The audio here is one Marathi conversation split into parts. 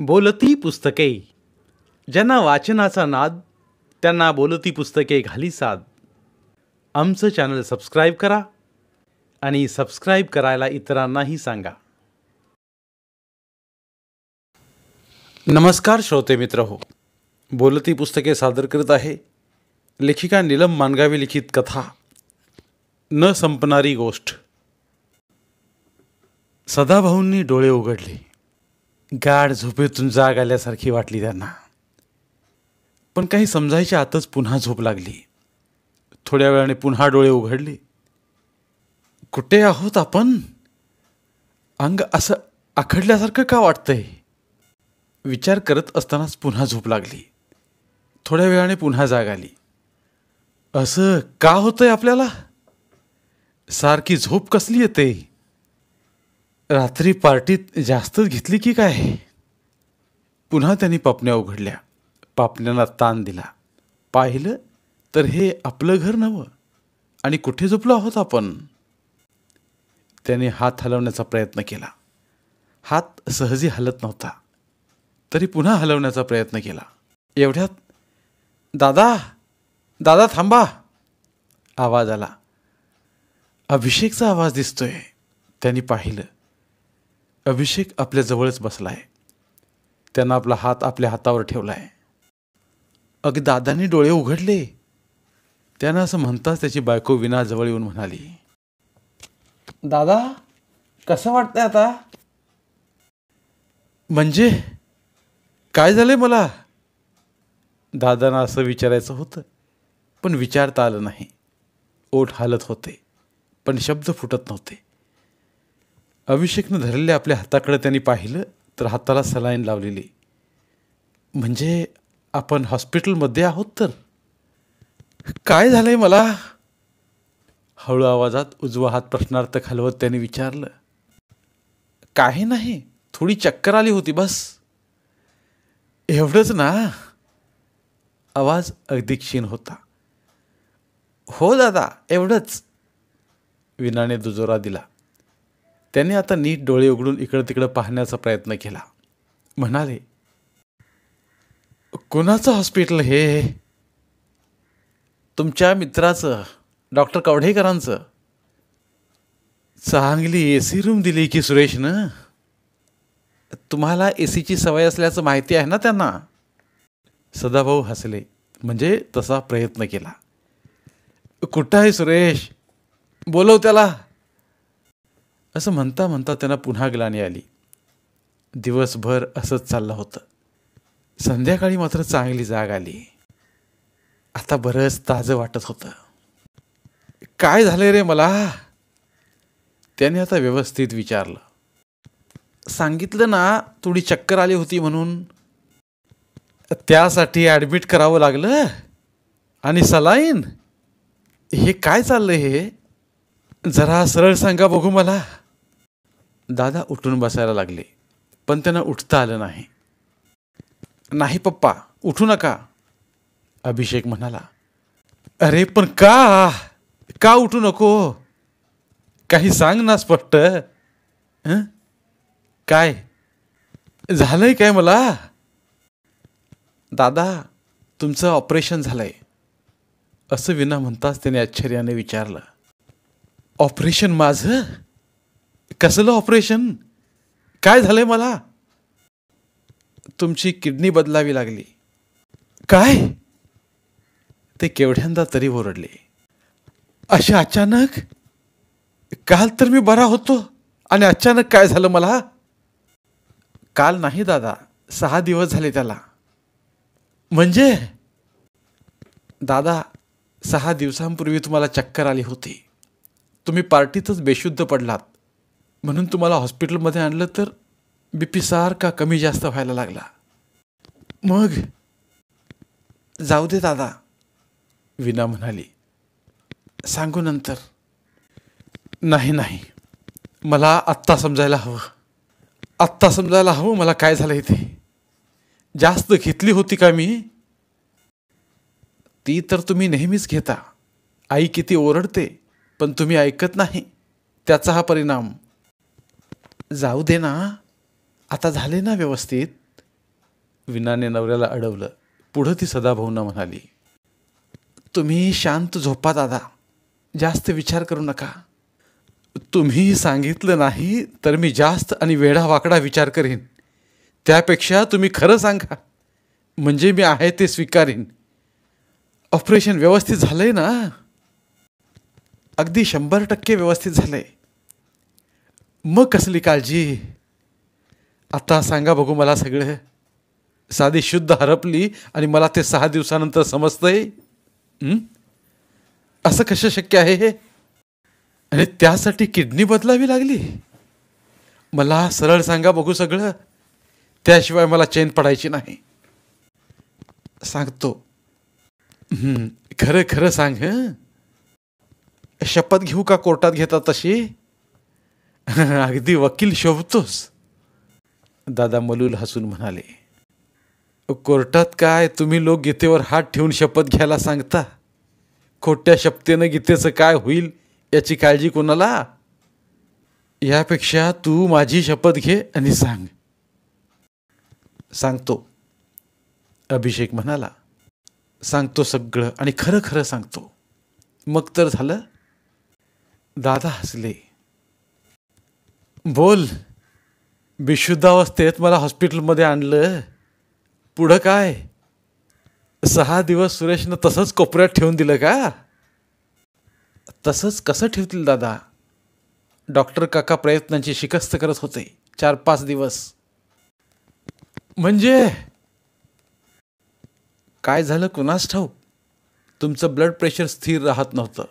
बोलती पुस्तके. ज्यांना वाचनाचा नाद त्यांना बोलती पुस्तके घाली साद. आमचं चॅनल सबस्क्राईब करा आणि सबस्क्राईब करायला इतरांनाही सांगा. नमस्कार श्रोते मित्र हो, बोलती पुस्तके सादर करत आहे लेखिका नीलम मानगावे लिखित कथा न संपणारी गोष्ट. सदाभाऊंनी डोळे उघडले. गाढ झोपेतून जाग आल्यासारखी वाटली त्यांना, पण काही समजायच्या आतच पुन्हा झोप लागली. थोड्या वेळाने पुन्हा डोळे उघडले. कुठे आहोत आपण? अंग असं आखडल्यासारखं का वाटतंय? विचार करत असतानाच पुन्हा झोप लागली. थोड्या वेळाने पुन्हा जाग आली. असं का होतंय आपल्याला? सारखी झोप कसली येते? रात्री पार्टीत जास्तच घेतली की काय? पुन्हा त्यांनी पापण्या उघडल्या. पापण्यांना ताण दिला. पाहिलं तर हे आपलं घर नव्हं आणि कुठे झोपलो आहोत आपण? त्याने हात हलवण्याचा प्रयत्न केला. हात सहजी हलत नव्हता, तरी पुन्हा हलवण्याचा प्रयत्न केला. एवढ्यात दादा दादा थांबा, आवाज आला. अभिषेकचा आवाज दिसतोय. त्यांनी पाहिलं. अभिषेक आपल्या जवळच बसलाय. त्यानं आपला हात आपल्या हातावर ठेवलाय. अगदी दादांनी डोळे उघडले. त्यानं असं म्हणताच त्याची बायको विना जवळ येऊन म्हणाली, दादा कसं वाटतंय आता? म्हणजे काय झालंय मला? दादांना असं विचारायचं होतं, पण विचारता आलं नाही. ओठ हालत होते, पण शब्द फुटत नव्हते. अभिषेकनं धरलेल्या आपल्या हाताकडे त्यांनी पाहिलं तर हाताला सलाईन लावलेली. म्हणजे आपण हॉस्पिटलमध्ये आहोत तर? काय झालंय मला? हळू आवाजात उजवा हात प्रश्नार्थक हलवत त्यांनी विचारलं. काही नाही, थोडी चक्कर आली होती बस. एवढंच ना? आवाज अगदी क्षीण होता. हो दादा, एवढंच, विनाने दुजोरा दिला. त्याने आता नीट डोळे उघडून इकडं तिकडं पाहण्याचा प्रयत्न केला. म्हणाले, कोणाचं हॉस्पिटल हे? तुमच्या मित्राचं, डॉक्टर कवढेकरांचं. चांगली AC रूम दिली की सुरेशनं. तुम्हाला ACची सवय असल्याचं माहिती आहे ना त्यांना? सदाभाऊ हसले. म्हणजे तसा प्रयत्न केला. कुठं आहे सुरेश? बोलव त्याला. असं म्हणता म्हणता त्यांना पुन्हा ग्लानी आली. दिवसभर असंच चाललं होतं. संध्याकाळी मात्र चांगली जाग आली. आता बरंच ताजं वाटत होतं. काय झालंय रे मला? त्याने आता व्यवस्थित विचारलं. सांगितलं ना थोडी चक्कर आली होती म्हणून. त्यासाठी ॲडमिट करावं लागलं आणि सलाईन? हे काय चाललंय हे? जरा सरळ सांगा बघू मला. दादा उठून बसायला लागले, पण त्यांना उठता आलं नाही. नाही पप्पा, उठू नका, अभिषेक म्हणाला. अरे पण का? का उठू नको? काही सांग ना स्पष्ट. काय झालंय काय मला? दादा, तुमचं ऑपरेशन झालंय, असं विना म्हणताच त्याने आश्चर्याने विचारलं. ऑपरेशन माझं? कसलं ऑपरेशन? काय झालंय मला? तुमची किडनी बदलावी लागली. काय? ते केवढ्यांदा तरी ओरडले. अशा अचानक? काल तर मी बरा होतो आणि अचानक काय झालं मला? काल नाही दादा, 6 दिवस झाले त्याला. म्हणजे? दादा, 6 दिवसांपूर्वी तुम्हाला चक्कर आली होती. तुम्ही पार्टीतच बेशुद्ध पडलात. म्हणून तुम्हाला हॉस्पिटलमध्ये आणलं तर BP सारखा कमी जास्त व्हायला लागला. मग? जाऊ दे दादा, विना म्हणाली. सांगू नंतर. नाही नाही, मला आत्ता समजायला हवं. आत्ता समजायला हवं मला काय झालंय ते. जास्त घेतली होती का मी? ती तर तुम्ही नेहमीच घेता. आई किती ओरडते, पण तुम्ही ऐकत नाही. त्याचा हा परिणाम. जाऊ दे ना, आता झाले ना व्यवस्थित. विनाने नवऱ्याला अडवलं. पुढं ती सदाभाऊंना म्हणाली, तुम्ही शांत झोपा दादा, जास्त विचार करू नका. तुम्ही सांगितलं नाही तर मी जास्त आणि वेडावाकडा विचार करीन. त्यापेक्षा तुम्ही खरं सांगा, म्हणजे मी आहे ते स्वीकारीन. ऑपरेशन व्यवस्थित झालंय ना? अगदी 100% व्यवस्थित झालंय. मग कसली काळजी? आता सांगा बघू मला सगळं. साधी शुद्ध हरपली आणि मला ते 6 दिवसानंतर समजतंय. असं कसं शक्य आहे हे? आणि त्यासाठी किडनी बदलावी लागली? मला सरळ सांगा बघू सगळं, त्याशिवाय मला चैन पडायची नाही. सांगतो. खरं खरं सांग. शपथ घेऊ का कोर्टात घेतात तशी? अगदी वकील शोभतोस. दादा मलूल हसून म्हणाले, कोर्टात काय, तुम्ही लोक गीतेवर हात ठेवून शपथ घ्यायला सांगता. खोट्या शपथेनं गीतेचं काय होईल याची काळजी कोणाला? यापेक्षा तू माझी शपथ घे आणि सांग. सांगतो, अभिषेक म्हणाला. सांगतो सगळं आणि खरं खरं सांगतो. मग तर झालं. दादा हसले. बोल. बेशुद्धावस्थेत मला हॉस्पिटलमध्ये आणलं. पुढं काय? 6 दिवस सुरेशनं तसंच कोपऱ्यात ठेवून दिलं का? तसंच कसं ठेवतील दादा? डॉक्टर काका प्रयत्नांची शिकस्त करत होते 4-5 दिवस. म्हणजे काय झालं कुणास ठाऊक. तुमचं ब्लड प्रेशर स्थिर राहत नव्हतं.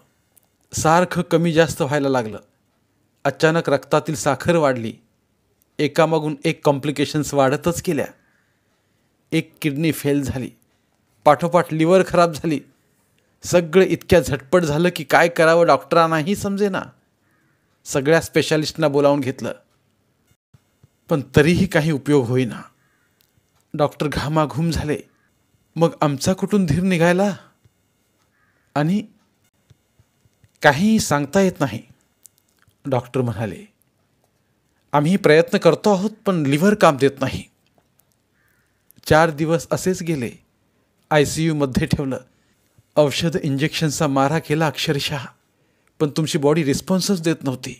सारखं कमी जास्त व्हायला लागलं. अचानक रक्तातील साखर वाढली. एकामागून एक कॉम्प्लिकेशन्स वाढतच गेल्या. एक किडनी फेल झाली. पाठोपाठ लिव्हर खराब झाली. सगळं इतक्या झटपट झालं की काय करावं डॉक्टरांनाही समजेना. सगळ्या स्पेशालिस्टना बोलावून घेतलं, पण तरीही काही उपयोग होईना. डॉक्टर घामाघूम झाले. मग आमचा कुठून धीर निघायला? आणि काही सांगता येत नाही. डॉक्टर म्हणाले, आम्ही प्रयत्न करतो आहोत पण लिव्हर काम देत नाही. 4 दिवस असेच गेले. ICU मध्ये ठेवलं. औषध इंजेक्शनचा मारा केला अक्षरशः, पण तुमची बॉडी रिस्पॉन्सच देत नव्हती.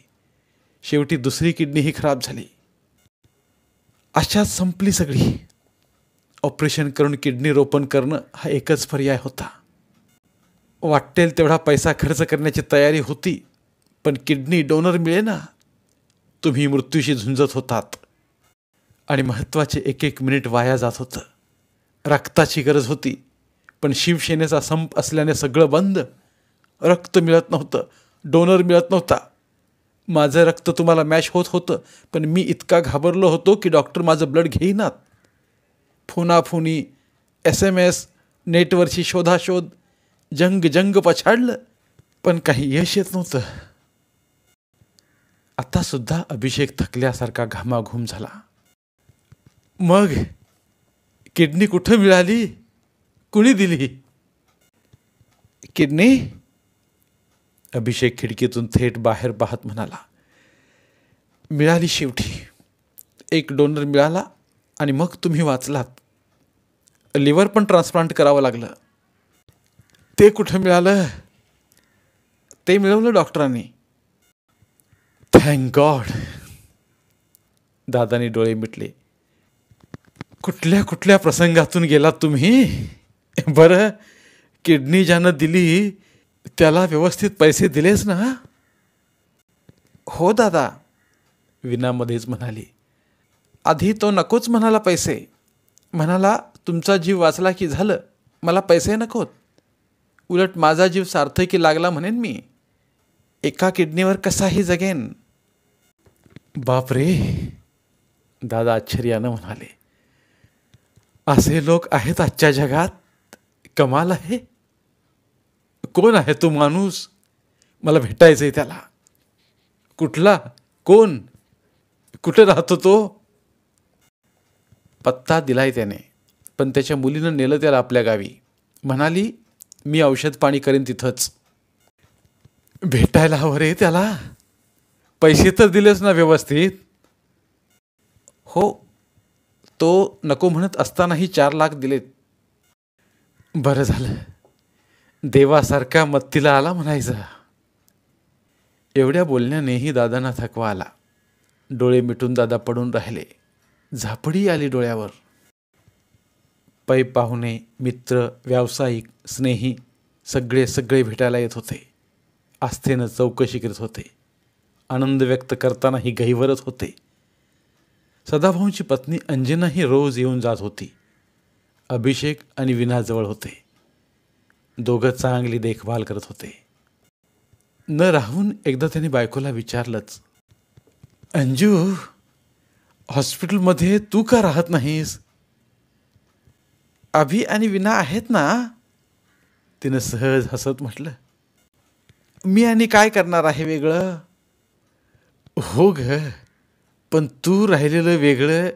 शेवटी दुसरी किडनीही खराब झाली. अशात संपली सगळी. ऑपरेशन करून किडनी रोपण करणं हा एकच पर्याय होता. वाटेल तेवढा पैसा खर्च करण्याची तयारी होती, पण किडनी डोनर मिळेना. तुम्ही मृत्यूशी झुंजत होतात आणि महत्त्वाचे 1-1 मिनिट वाया जात होतं. रक्ताची गरज होती, पण शिवसेनेचा संप असल्याने सगळं बंद. रक्त मिळत नव्हतं, डोनर मिळत नव्हता. माझं रक्त तुम्हाला मॅच होत होतं, पण मी इतका घाबरलो होतो की डॉक्टर माझं ब्लड घेईनात. फोनाफोनी, SMS, नेटवरची शोधाशोध, जंग पछाडलं, पण काही यश येत नव्हतं. आता सुद्धा अभिषेक थकल्यासारखा घामाघूम झाला. मग किडनी कुठं मिळाली? कुणी दिली किडनी? अभिषेक खिडकीतून थेट बाहेर पाहत म्हणाला, मिळाली शेवटी. एक डोनर मिळाला आणि मग तुम्ही वाचलात. लिव्हर पण ट्रान्सप्लांट करावं लागलं. ते कुठं मिळालं? ते मिळवलं डॉक्टरांनी. Thank God. दादानी डोळे मिटले. कुठल्या कुठल्या प्रसंगातून गेलात तुम्ही. बरं, किडनी ज्यानं दिली त्याला व्यवस्थित पैसे दिलेच ना? हो दादा, विनामध्येच म्हणाली. आधी तो नकोच म्हणाला पैसे. म्हणाला तुमचा जीव वाचला की झालं, मला पैसे नकोत. उलट माझा जीव सार्थकी लागला म्हणेन मी. एका किडनीवर कसाही जगेन. बापरे, दादा आश्चर्यानं म्हणाले. असे लोक आहेत आजच्या जगात. कमाल आहे. कोण आहे तो माणूस? मला भेटायचंय त्याला. कुठला? कोण? कुठे राहतो तो? पत्ता दिलाय त्याने, पण त्याच्या मुलीनं नेलं त्याला आपल्या गावी. म्हणाली मी औषध पाणी करेन तिथंच. भेटायला हवं रे त्याला. पैसे तर दिलेच ना व्यवस्थित? हो, तो नको म्हणत असतानाही 4 लाख दिलेत. बरं झालं, देवासारखा मत्तीला आला म्हणायचं. एवढ्या बोलण्यानेही दादांना थकवा आला. डोळे मिटून दादा पडून राहिले. झापडी आली डोळ्यावर. पै पाहुणे, मित्र, व्यावसायिक, स्नेही सगळे भेटायला येत होते. आस्थेनं चौकशी करत होते. आनंद व्यक्त करतानाही गहिवरत होते. सदाभाऊंची पत्नी अंजनाही रोज येऊन जात होती. अभिषेक आणि विनाजवळ होते. दोघं चांगली देखभाल करत होते. न राहून एकदा त्यांनी बायकोला विचारलंच, अंजू, हॉस्पिटलमध्ये तू का राहत नाहीस? अभि आणि विना आहेत ना? तिनं सहज हसत म्हटलं. मी आणि काय करणार आहे वेगळं? हो ग, पण तू राहिलेलं वेगळं,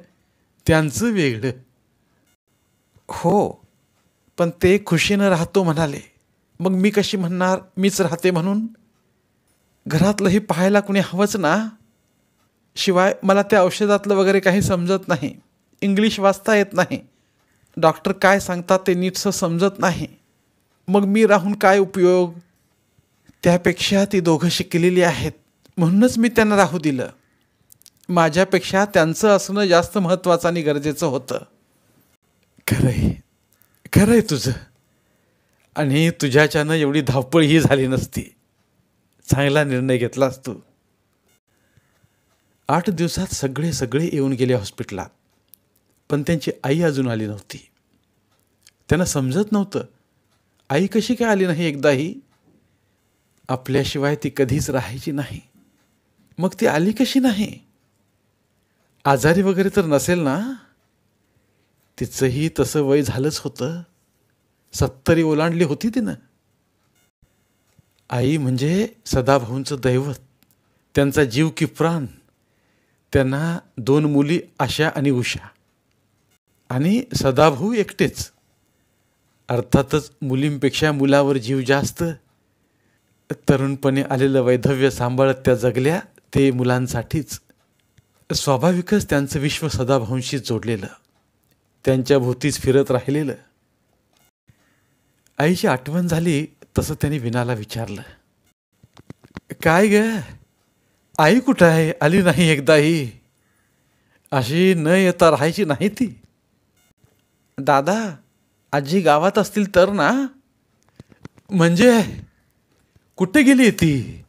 त्यांचं वेगळं. हो, पण ते खुशीनं राहतो म्हणाले. मग मी कशी म्हणणार मीच राहते म्हणून? घरातलंही पाहायला कुणी हवंच ना. शिवाय मला त्या औषधातलं वगैरे काही समजत नाही. इंग्लिश वाचता येत नाही. डॉक्टर काय सांगतात ते नीटसं समजत नाही. मग मी राहून काय उपयोग? त्यापेक्षा ती दोघं शिकलेली आहेत म्हणूनच मी त्यांना राहू दिलं. माझ्यापेक्षा त्यांचं असणं जास्त महत्त्वाचं आणि गरजेचं होतं. खरंय तुझं. आणि तुझ्याच्यानं एवढी धावपळही झाली नसती. चांगला निर्णय घेतलास तू. 8 दिवसात सगळे येऊन गेले हॉस्पिटलात. पण त्यांची आई अजून आली नव्हती. त्यांना समजत नव्हतं आई कशी काय आली नाही एकदाही. आपल्याशिवाय ती कधीच राहायची नाही. मग ती आली कशी नाही? आजारी वगैरे तर नसेल ना? तिचंही तसं वय झालंच होतं. 70 ओलांडली होती तिनं. आई म्हणजे सदाभाऊंचं दैवत, त्यांचा जीव की प्राण. त्यांना 2 मुली आशा आणि उषा. आणि सदाभाऊ एकटेच. अर्थातच मुलींपेक्षा मुलावर जीव जास्त. तरुणपणे आलेलं वैधव्य सांभाळत त्या जगल्या ते मुलांसाठीच. स्वाभाविकच त्यांचं विश्व सदाभाऊंशी जोडलेलं, त्यांच्या भोवतीच फिरत राहिलेलं. आईची आठवण झाली तसं त्यांनी विनाला विचारलं, काय ग, आई कुठं आहे? आली नाही एकदाही? अशी न येता राहायची नाही ती. दादा, आजी गावात असतील तर ना? म्हणजे कुठे गेली ती?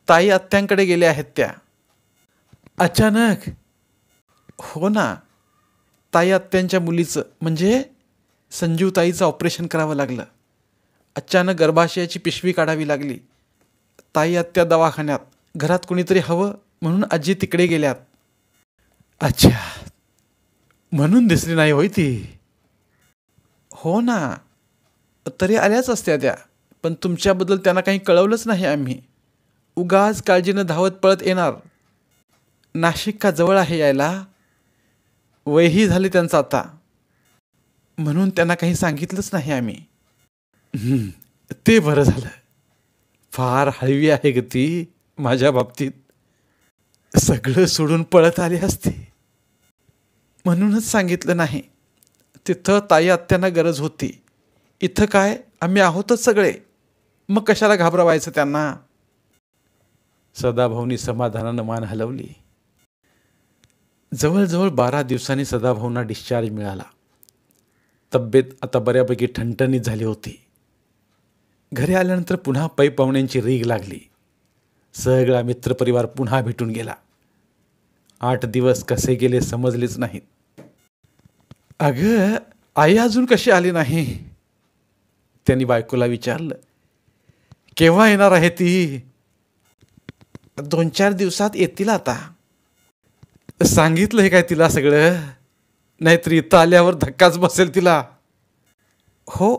ताई आत्यांकडे गेल्या आहेत त्या. अचानक? हो ना, ताई आत्यांच्या मुलीचं म्हणजे संजीव ताईचं ऑपरेशन करावं लागलं. अचानक गर्भाशयाची पिशवी काढावी लागली. ताई आत्या दवाखान्यात. घरात कुणीतरी हवं म्हणून आजी तिकडे गेल्यात. अच्छा, म्हणून दिसली नाही होय ती? हो ना, तरी आल्याच असत्या त्या. पण तुमच्याबद्दल त्यांना काही कळवलंच नाही आम्ही. उगाच काळजीनं धावत पळत येणार. नाशिक का जवळ आहे यायला? वयही झाले त्यांचं आता, म्हणून त्यांना काही सांगितलंच नाही आम्ही. ते बरं झालं. फार हळवी आहे ग ती माझ्या बाबतीत. सगळं सोडून पळत आली असती. म्हणूनच सांगितलं नाही. तिथं ताई आत्यांना गरज होती. इथं काय, आम्ही आहोतच सगळे. मग कशाला घाबरवायचं त्यांना? सदाभाऊंनी समाधानानं मान हलवली. जवळजवळ 12 दिवसांनी सदाभाऊंना डिस्चार्ज मिळाला. तब्येत आता बऱ्यापैकी ठणठणीत झाली होती. घरी आल्यानंतर पुन्हा पै पाहुण्यांची रीग लागली. सगळा मित्रपरिवार पुन्हा भेटून गेला. 8 दिवस कसे गेले समजलेच नाहीत. अगं, आई अजून कशी आली नाही? त्यांनी बायकोला विचारलं. केव्हा येणार आहे ती? 2-4 दिवसात येतील आता. सांगितलंय काय तिला सगळं? नाहीतर इथं आल्यावर धक्काच बसेल तिला. हो,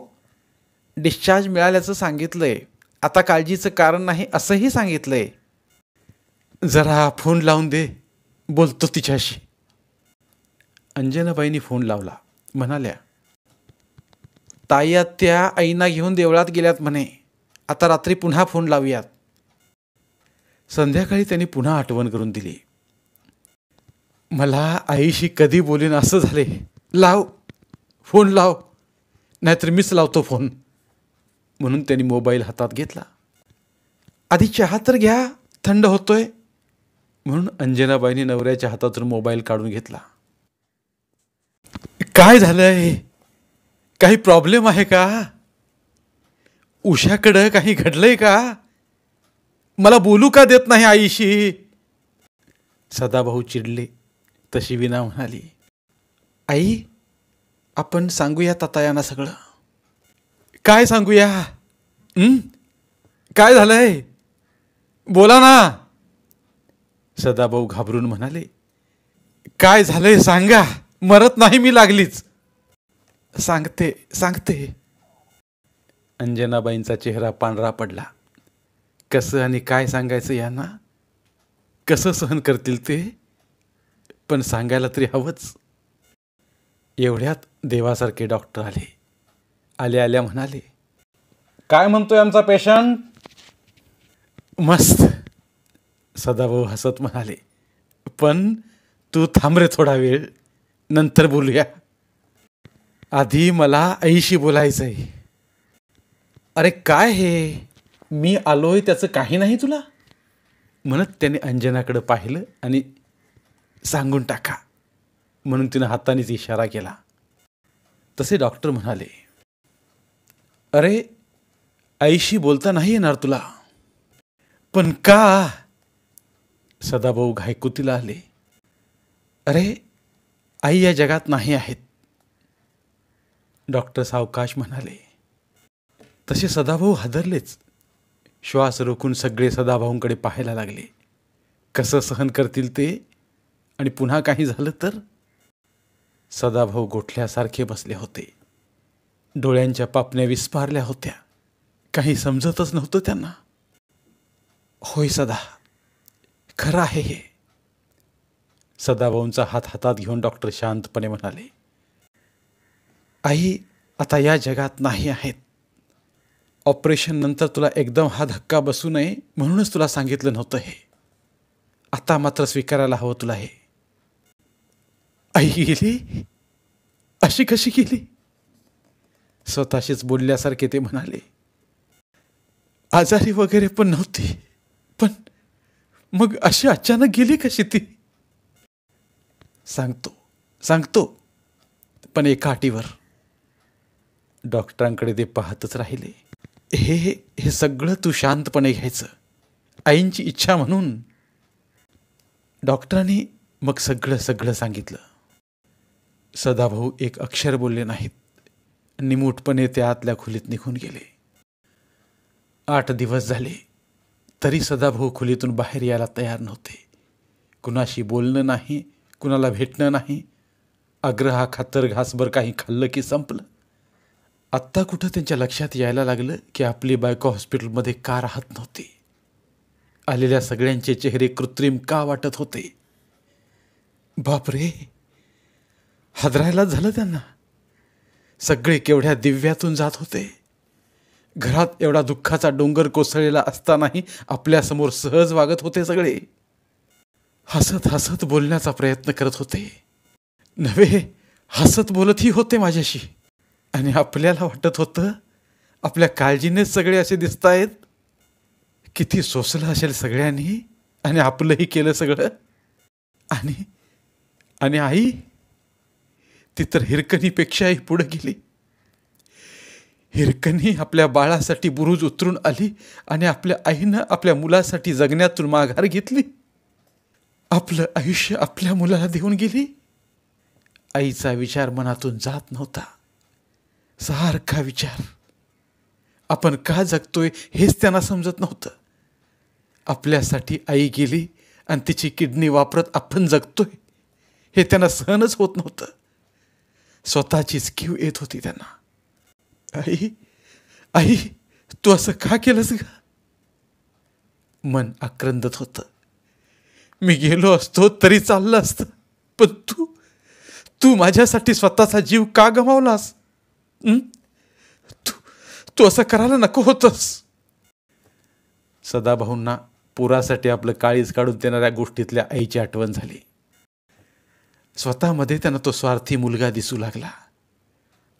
डिस्चार्ज मिळाल्याचं सांगितलंय. आता काळजीचं कारण नाही असंही सांगितलंय. जरा फोन लावून दे, बोलतो तिच्याशी. अंजनाबाईंनी फोन लावला. म्हणाल्या, ताई आत्या आईना घेऊन देवळात गेल्यात म्हणे. आता रात्री पुन्हा फोन लावूयात. संध्याकाळी त्यांनी पुन्हा आठवण करून दिली. मला आईशी कधी बोलीन असं झाले. लाव, फोन लाव, नाहीतर मीच लावतो फोन. म्हणून त्यांनी मोबाईल हातात घेतला. आधी चहा तर घ्या, थंड होतोय. म्हणून अंजनाबाईंनी नवऱ्याच्या हातातून मोबाईल काढून घेतला. काय झालंय? काही प्रॉब्लेम आहे का? उषाकडं काही घडलंय का? मला बोलू का देत नाही आईशी? सदाभाऊ चिडले. तशी विना म्हणाली, आई, आपण सांगूया तातायांना सगळं. काय सांगूया? काय झालंय? बोला ना. सदाभाऊ घाबरून म्हणाले, काय झालंय सांगा, मरत नाही मी लागलीच. सांगते सांगते. अंजनाबाईंचा चेहरा पांढरा पडला. कसं आणि काय सांगायचं यांना? कसं सहन करतील ते? पण सांगायला तरी हवंच. एवढ्यात देवासारखे डॉक्टर आले. आल्या आल्या म्हणाले, काय म्हणतोय आमचा पेशंट? मस्त. सदाभाऊ हसत म्हणाले, पण तू थांब रे थोडा वेळ, नंतर बोलूया. आधी मला आईशी बोलायचंय. अरे काय हे, मी आलोय त्याचं काही नाही तुला? म्हणत त्याने अंजनाकडे पाहिलं आणि सांगून टाका म्हणून तिनं हातानेच इशारा केला. तसे डॉक्टर म्हणाले, अरे आईशी बोलता नाही येणार तुला. पण का? सदाभाऊ घायकुतीला आले. अरे आई या जगात नाही आहेत. डॉक्टर सावकाश म्हणाले. तसे सदाभाऊ हादरलेच. श्वास रोखून सगळे सदाभाऊंकडे पाहायला लागले. कसं सहन करतील ते? आणि पुन्हा काही झालं तर? सदाभाऊ गोठल्यासारखे बसले होते. डोळ्यांच्या पापण्या विस्फारल्या होत्या. काही समजतच नव्हतं त्यांना. होय सदा, खरं आहे हे. सदाभाऊंचा हात हातात घेऊन डॉक्टर शांतपणे म्हणाले, आई आता या जगात नाही आहेत. ऑपरेशन नंतर तुला एकदम हा धक्का बसू नये म्हणूनच तुला सांगितलं नव्हतं हे. आता मात्र स्वीकारायला हवं तुला हे. आई गेली? अशी कशी गेली? स्वतःशीच बोलल्यासारखे ते म्हणाले. आजारी वगैरे पण नव्हती, पण मग अशी अचानक गेली कशी ती? सांगतो सांगतो, पण एका अटीवर. डॉक्टरांकडे ते पाहतच राहिले. हे सगळं तू शांतपणे घ्यायचं, आईंची इच्छा म्हणून. डॉक्टरांनी मग सगळं सगळं सांगितलं. सदाभाऊ एक अक्षर बोलले नाहीत. निमूटपणे त्या आतल्या खोलीत निघून गेले. 8 दिवस झाले तरी सदाभाऊ खोलीतून बाहेर यायला तयार नव्हते. कुणाशी बोलणं नाही, कुणाला भेटणं नाही. आग्रहाखातर घासभर काही खाल्लं की संपलं. आत्ता कुठं त्यांच्या लक्षात यायला लागलं की आपली बायको हॉस्पिटलमध्ये का राहत नव्हती. आलेल्या सगळ्यांचे चेहरे कृत्रिम का वाटत होते. बापरे, हादरायलाच झालं त्यांना. सगळे केवढ्या दिव्यातून जात होते. घरात एवढा दुःखाचा डोंगर कोसळलेला असतानाही आपल्यासमोर सहज वागत होते सगळे. हसत हसत बोलण्याचा प्रयत्न करत होते. नव्हे, हसत बोलतही होते माझ्याशी. आणि आपल्याला वाटत होतं आपल्या काळजीनेच सगळे असे दिसतायत. किती सोसलं असेल सगळ्यांनी आणि आपलंही केलं सगळं. आणि आणि आई, ती तर हिरकणीपेक्षाही पुढे गेली. हिरकणी आपल्या बाळासाठी बुरुज उतरून आली आणि आपल्या आईनं आपल्या मुलासाठी जगण्यातून माघार घेतली. आपलं आयुष्य आपल्या मुलाला देऊन गेली. आईचा विचार मनातून जात नव्हता. सारखा विचार. आपण का जगतोय हेच त्यांना समजत नव्हतं. आपल्यासाठी आई गेली आणि तिची किडनी वापरत आपण जगतोय हे त्यांना सहनच होत नव्हतं. स्वतःचीच कीव येत होती त्यांना. आई, आई, तू असं का केलंस ग? मन आक्रंदत होतं. मी गेलो असतो तरी चाललं असतं, पण तू माझ्यासाठी स्वतःचा जीव का गमावलास? तू असं करायला नको होतंस. सदाभाऊंना पुरासाठी आपलं काळीज काढून देणाऱ्या गोष्टीतल्या आईची आठवण झाली. स्वतःमध्ये त्यांना तो स्वार्थी मुलगा दिसू लागला.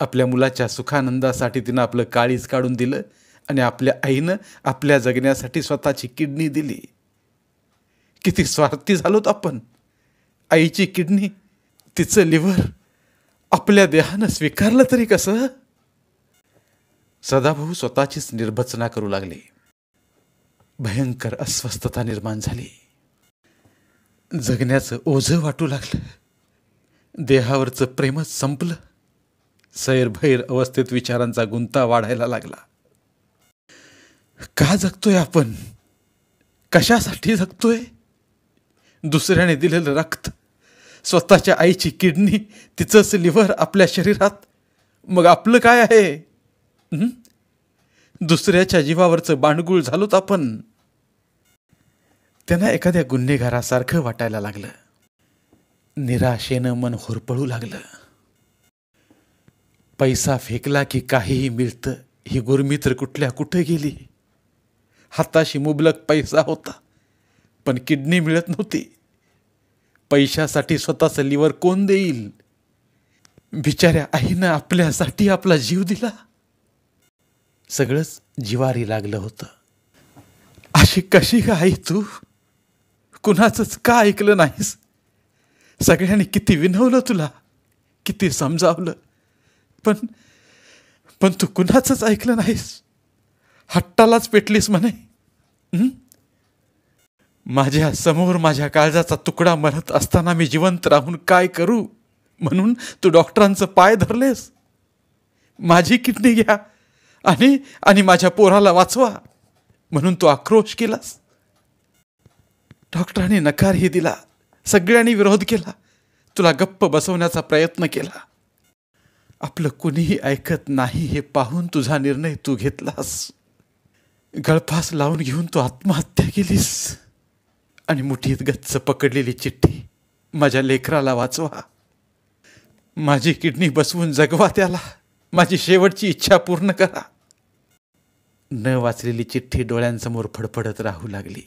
आपल्या मुलाच्या सुखानंदासाठी तिनं आपलं काळीज काढून दिलं आणि आपल्या आईनं आपल्या जगण्यासाठी स्वतःची किडनी दिली. किती स्वार्थी झालोत आपण. आईची किडनी, तिचं लिव्हर आपल्या देहानं स्वीकारलं तरी कसं? सदाभाऊ स्वतःचीच निर्भत्सना करू लागले. भयंकर अस्वस्थता निर्माण झाली. जगण्याचं ओझं वाटू लागलं. देहावरचं प्रेमच संपलं. सैरभैर अवस्थेत विचारांचा गुंता वाढायला लागला. का जगतोय आपण? कशासाठी जगतोय? दुसऱ्याने दिलेलं रक्त, स्वतःच्या आईची किडनी, तिचंच लिव्हर आपल्या शरीरात, मग आपलं काय आहे? दुसऱ्याच्या जीवावरचं बाणगुळ झालोत आपण. त्यांना एखाद्या गुन्हेगारासारखं वाटायला लागलं. निराशेनं मन होरपळू लागलं. पैसा फेकला की काहीही मिळतं ही गुरमी तर कुठल्या कुठे गेली. हाताशी मुबलक पैसा होता, पण किडनी मिळत नव्हती. पैशासाठी स्वतःचं लिव्हर कोण देईल? बिचाऱ्या आईनं आपल्यासाठी आपला जीव दिला. सगळंच जिवारी लागलं होतं. अशी कशी का आई तू? कुणाचंच का ऐकलं नाहीस? सगळ्यांनी किती विनवलं तुला, किती समजावलं, पण तू कुणाचंच ऐकलं नाहीस. हट्टालाच पेटलीस म्हणे. माझ्या समोर माझ्या काळजाचा तुकडा मरत असताना मी जिवंत राहून काय करू म्हणून तू डॉक्टरांचं पाय धरलेस. माझी किडनी घ्या आणि माझ्या पोराला वाचवा म्हणून तू आक्रोश केलास. डॉक्टरांनी नकारही दिला. सगळ्यांनी विरोध केला. तुला गप्प बसवण्याचा प्रयत्न केला. आपलं कुणीही ऐकत नाही हे पाहून तुझा निर्णय तू घेतलास. गळफास लावून घेऊन तू आत्महत्या केलीस. आणि मुठीत गच्च पकडलेली चिठ्ठी, माझ्या लेकराला वाचवा, माझी किडनी बसवून जगवा त्याला, माझी शेवटची इच्छा पूर्ण करा. न वाचलेली चिठ्ठी डोळ्यांसमोर फडफडत राहू लागली.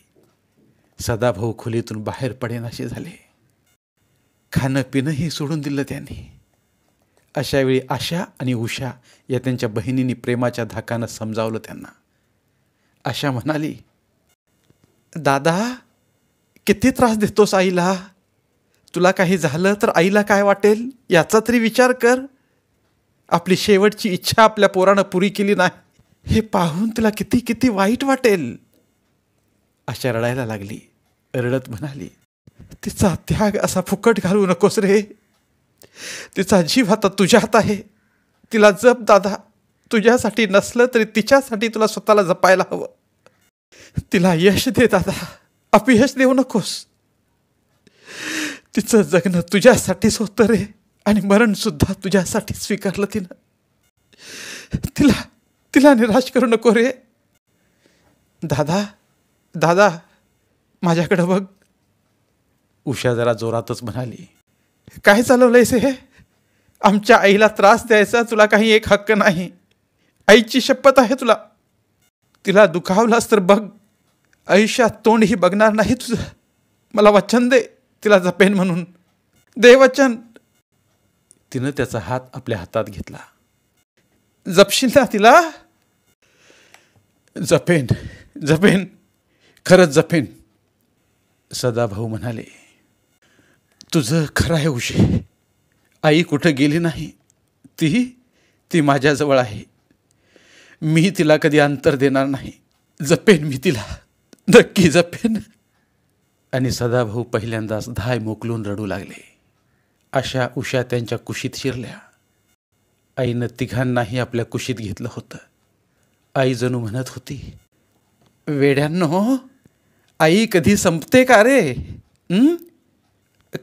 सदाभाऊ खोलीतून बाहेर पडेनासे झाले. खाणं पिणंही सोडून दिलं त्यांनी. अशा वेळी आशा आणि उषा या त्यांच्या बहिणींनी प्रेमाच्या धाकानं समजावलं त्यांना. आशा म्हणाली, दादा किती त्रास देतोस आईला? तुला काही झालं तर आईला काय वाटेल याचा तरी विचार कर. आपली शेवटची इच्छा आपल्या पोरानं पुरी केली नाही हे पाहून तिला किती किती वाईट वाटेल. आशा रडायला लागली. रडत म्हणाली, तिचा त्याग असा फुकट घालू नकोस रे. तिचा जीव आता तुझ्यात आहे. तिला जप दादा. तुझ्यासाठी नसलं तरी तिच्यासाठी तुला स्वतःला जपायला हवं. तिला यश दे दादा, अपयश देऊ नकोस. तिचं जगणं तुझ्यासाठीच होतं रे आणि मरण सुद्धा तुझ्यासाठी स्वीकारलं तिनं. तिला निराश करू नको रे. दादा दादा माझ्याकडं बघ. उषा जरा जोरातच म्हणाली, काय चालवलंयस हे? आमच्या आईला त्रास द्यायचा तुला काही एक हक्क नाही. आईची शपथ आहे तुला. तिला दुखावलास तर बघ, आयुष्यात तोंडही बघणार नाही तुझं. मला वचन दे तिला जपेन म्हणून. दे वचन. तिनं त्याचा हात आपल्या हातात घेतला. जपशील ना तिला? जपेन जपेन, खरंच जपेन. सदाभाऊ म्हणाले, तुझं खरं आहे उषे. आई कुठं गेली नाही. ती माझ्याजवळ आहे. मी तिला कधी अंतर देणार नाही. जपेन मी तिला, नक्की जपेन. आणि सदाभाऊ पहिल्यांदाच धाय मोकलून रडू लागले. आशा उषा त्यांच्या कुशीत शिरल्या. आईनं तिघांनाही आपल्या कुशीत घेतलं होतं. आई जणू म्हणत होती, वेड्यांनो, आई कधी संपते का रे?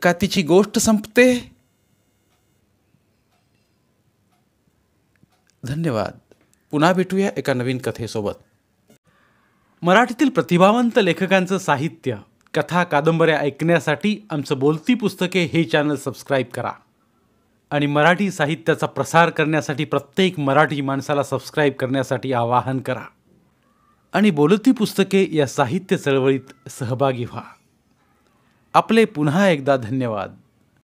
का तिची गोष्ट संपते? धन्यवाद. पुन्हा भेटूया एका नवीन कथेसोबत. मराठीतील प्रतिभावंत लेखकांचं साहित्य, कथा, कादंबऱ्या ऐकण्यासाठी आमचं बोलती पुस्तके हे चॅनल सबस्क्राईब करा. आणि मराठी साहित्याचा प्रसार करण्यासाठी प्रत्येक मराठी माणसाला सबस्क्राईब करण्यासाठी आवाहन करा. आणि बोलती पुस्तके या साहित्य चळवळीत सहभागी व्हा. आपले पुन्हा एकदा धन्यवाद.